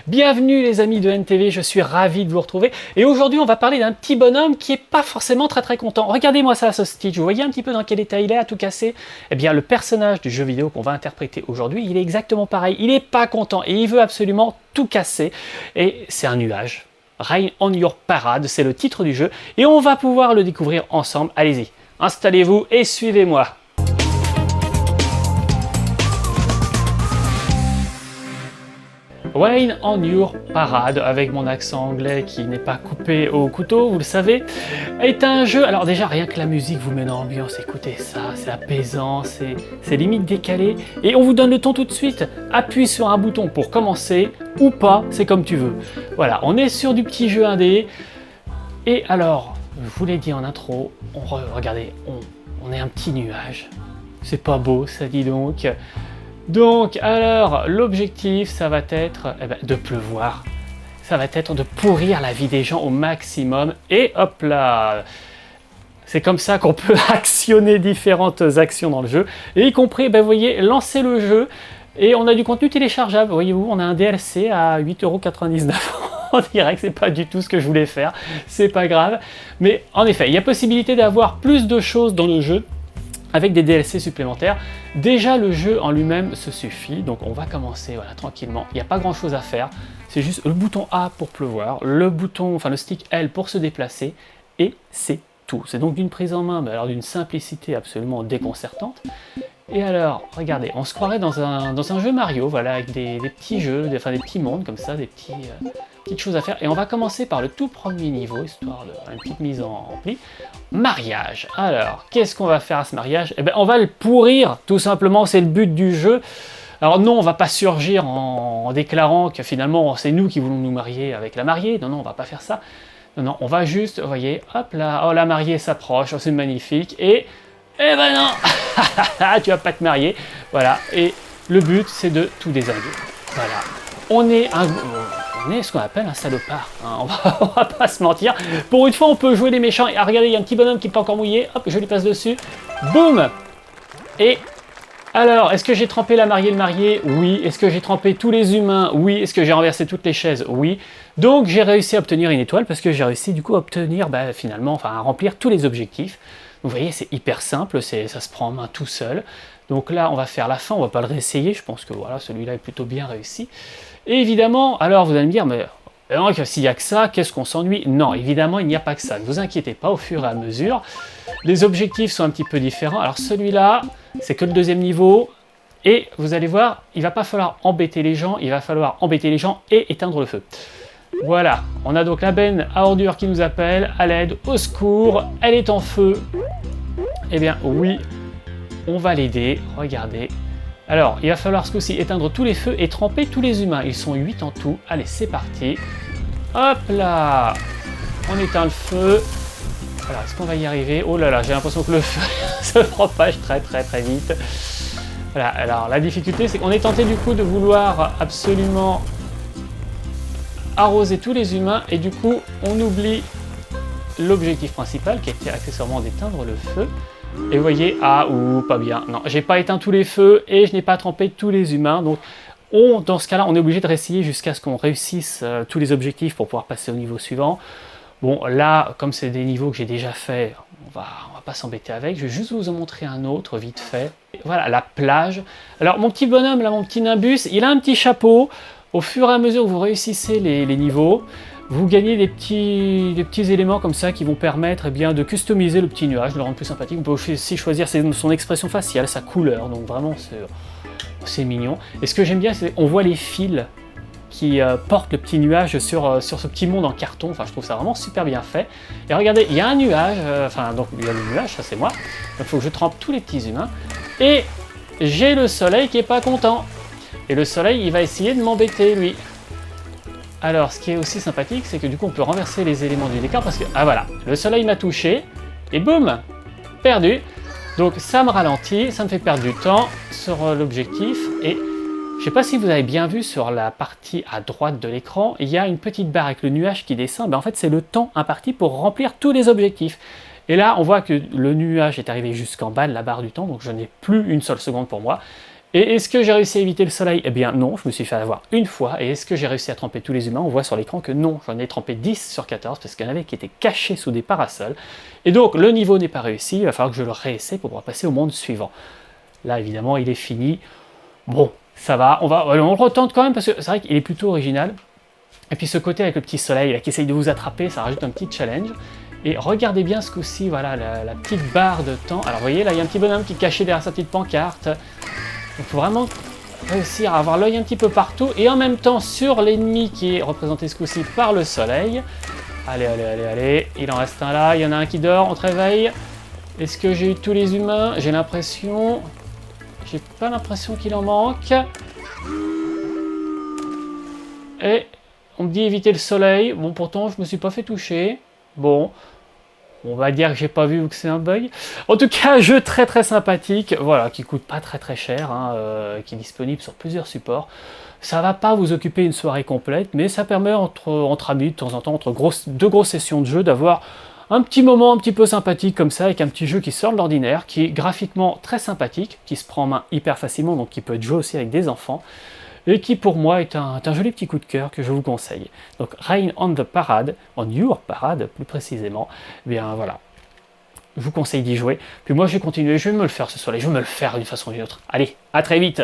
Bienvenue les amis de NTV, je suis ravi de vous retrouver. Et aujourd'hui on va parler d'un petit bonhomme qui est pas forcément très content. Regardez-moi ça, ce Stitch, vous voyez un petit peu dans quel état il est à tout casser? Eh bien le personnage du jeu vidéo qu'on va interpréter aujourd'hui, il est exactement pareil. Il est pas content et il veut absolument tout casser. Et c'est un nuage. Rain on Your Parade, c'est le titre du jeu. Et on va pouvoir le découvrir ensemble. Allez-y, installez-vous et suivez-moi. Rain on Your Parade, avec mon accent anglais qui n'est pas coupé au couteau, vous le savez, est un jeu, alors déjà rien que la musique vous met dans l'ambiance, écoutez ça, c'est apaisant, c'est limite décalé, et on vous donne le ton tout de suite, appuie sur un bouton pour commencer, ou pas, c'est comme tu veux. Voilà, on est sur du petit jeu indé, et alors, je vous l'ai dit en intro, regardez, on est un petit nuage, c'est pas beau ça dit donc. Donc, alors, l'objectif, ça va être de pleuvoir. Ça va être de pourrir la vie des gens au maximum. Et hop là! C'est comme ça qu'on peut actionner différentes actions dans le jeu. Et y compris, vous voyez, lancer le jeu. Et on a du contenu téléchargeable. Voyez-vous, on a un DLC à 8,99 €. On dirait que c'est pas du tout ce que je voulais faire. C'est pas grave. Mais en effet, il y a possibilité d'avoir plus de choses dans le jeu, avec des DLC supplémentaires. Déjà le jeu en lui-même se suffit, donc on va commencer voilà, tranquillement, il n'y a pas grand chose à faire, c'est juste le bouton A pour pleuvoir, le stick L pour se déplacer, et c'est tout. C'est donc d'une prise en main, mais alors d'une simplicité absolument déconcertante. Et alors, regardez, on se croirait dans un jeu Mario, voilà, avec des petits jeux, des petits mondes comme ça, des petites choses à faire. Et on va commencer par le tout premier niveau, histoire de une petite mise en pli. Mariage. Alors, qu'est-ce qu'on va faire à ce mariage? Eh bien, on va le pourrir, tout simplement, c'est le but du jeu. Alors non, on va pas surgir en déclarant que finalement, c'est nous qui voulons nous marier avec la mariée. Non, non, on va pas faire ça. Non, non, on va juste, vous voyez, hop là, oh, la mariée s'approche, oh, c'est magnifique, et... Eh ben non, tu vas pas te marier, voilà, et le but c'est de tout désinguer, voilà. On est ce qu'on appelle un salopard, hein. On va pas se mentir, pour une fois on peut jouer les méchants, et regardez, il y a un petit bonhomme qui n'est pas encore mouillé, hop, je lui passe dessus, boum. Et alors, est-ce que j'ai trempé la mariée et le marié? Oui. Est-ce que j'ai trempé tous les humains? Oui. Est-ce que j'ai renversé toutes les chaises? Oui. Donc j'ai réussi à obtenir une étoile, parce que j'ai réussi du coup à obtenir, à remplir tous les objectifs. Vous voyez, c'est hyper simple, ça se prend en main tout seul. Donc là, on va faire la fin, on va pas le réessayer, je pense que voilà, celui-là est plutôt bien réussi. Et évidemment, alors vous allez me dire, mais s'il n'y a que ça, qu'est-ce qu'on s'ennuie? Non, évidemment, il n'y a pas que ça. Ne vous inquiétez pas, au fur et à mesure, les objectifs sont un petit peu différents. Alors celui-là, c'est que le deuxième niveau, et vous allez voir, il va pas falloir embêter les gens, il va falloir embêter les gens et éteindre le feu. Voilà, on a donc la benne à ordures qui nous appelle, à l'aide, au secours, elle est en feu. Eh bien oui, on va l'aider, regardez. Alors, il va falloir ce coup-ci éteindre tous les feux et tremper tous les humains. Ils sont 8 en tout, allez c'est parti. Hop là, on éteint le feu. Alors, est-ce qu'on va y arriver? Oh là là, j'ai l'impression que le feu se propage très vite. Voilà, alors la difficulté c'est qu'on est tenté du coup de vouloir absolument arroser tous les humains, et du coup on oublie l'objectif principal qui était accessoirement d'éteindre le feu. Et vous voyez, ah ou pas bien, non, j'ai pas éteint tous les feux et je n'ai pas trempé tous les humains, donc dans ce cas là on est obligé de réessayer jusqu'à ce qu'on réussisse tous les objectifs pour pouvoir passer au niveau suivant. Bon là, comme c'est des niveaux que j'ai déjà fait, on va pas s'embêter avec, je vais juste vous en montrer un autre vite fait. Et voilà, la plage. Alors mon petit bonhomme là, mon petit Nimbus, il a un petit chapeau. Au fur et à mesure que vous réussissez les niveaux, vous gagnez des petits éléments comme ça qui vont permettre de customiser le petit nuage, de le rendre plus sympathique. Vous pouvez aussi choisir son expression faciale, sa couleur, donc vraiment c'est mignon. Et ce que j'aime bien, c'est qu'on voit les fils qui portent le petit nuage sur ce petit monde en carton. Enfin, je trouve ça vraiment super bien fait. Et regardez, il y a un nuage, donc il y a le nuage, ça c'est moi. Donc il faut que je trempe tous les petits humains. Et j'ai le soleil qui est pas content. Et le soleil, il va essayer de m'embêter, lui. Alors, ce qui est aussi sympathique, c'est que du coup, on peut renverser les éléments du décor, parce que, ah voilà, le soleil m'a touché, et boum, perdu. Donc, ça me ralentit, ça me fait perdre du temps sur l'objectif, et je sais pas si vous avez bien vu sur la partie à droite de l'écran, il y a une petite barre avec le nuage qui descend. En fait, c'est le temps imparti pour remplir tous les objectifs. Et là, on voit que le nuage est arrivé jusqu'en bas de la barre du temps, donc je n'ai plus une seule seconde pour moi. Et est-ce que j'ai réussi à éviter le soleil? Eh bien non, je me suis fait avoir une fois. Et est-ce que j'ai réussi à tremper tous les humains? On voit sur l'écran que non, j'en ai trempé 10 sur 14 parce qu'il y en avait qui étaient cachés sous des parasols. Et donc le niveau n'est pas réussi, il va falloir que je le réessaie pour pouvoir passer au monde suivant. Là évidemment il est fini. Bon, ça va, on le retente quand même parce que c'est vrai qu'il est plutôt original. Et puis ce côté avec le petit soleil là, qui essaye de vous attraper, ça rajoute un petit challenge. Et regardez bien ce coup-ci, voilà, la petite barre de temps. Alors vous voyez, là il y a un petit bonhomme qui est caché derrière sa petite pancarte. Il faut vraiment réussir à avoir l'œil un petit peu partout et en même temps sur l'ennemi qui est représenté ce coup-ci par le soleil. Allez, allez, allez, allez, il en reste un là, il y en a un qui dort, on te réveille. Est-ce que j'ai eu tous les humains? J'ai l'impression... J'ai pas l'impression qu'il en manque. Et on me dit éviter le soleil. Bon, pourtant, je me suis pas fait toucher. Bon, on va dire que j'ai pas vu ou que c'est un bug. En tout cas, un jeu très très sympathique, voilà, qui coûte pas très très cher, hein, qui est disponible sur plusieurs supports. Ça va pas vous occuper une soirée complète, mais ça permet entre amis, de temps en temps, entre deux grosses sessions de jeu, d'avoir un petit moment un petit peu sympathique comme ça, avec un petit jeu qui sort de l'ordinaire, qui est graphiquement très sympathique, qui se prend en main hyper facilement, donc qui peut être joué aussi avec des enfants, et qui pour moi est un joli petit coup de cœur que je vous conseille. Donc Rain on the Parade, on your parade plus précisément, eh bien voilà, je vous conseille d'y jouer. Puis moi je vais continuer, je vais me le faire ce soir, je vais me le faire d'une façon ou d'une autre. Allez, à très vite!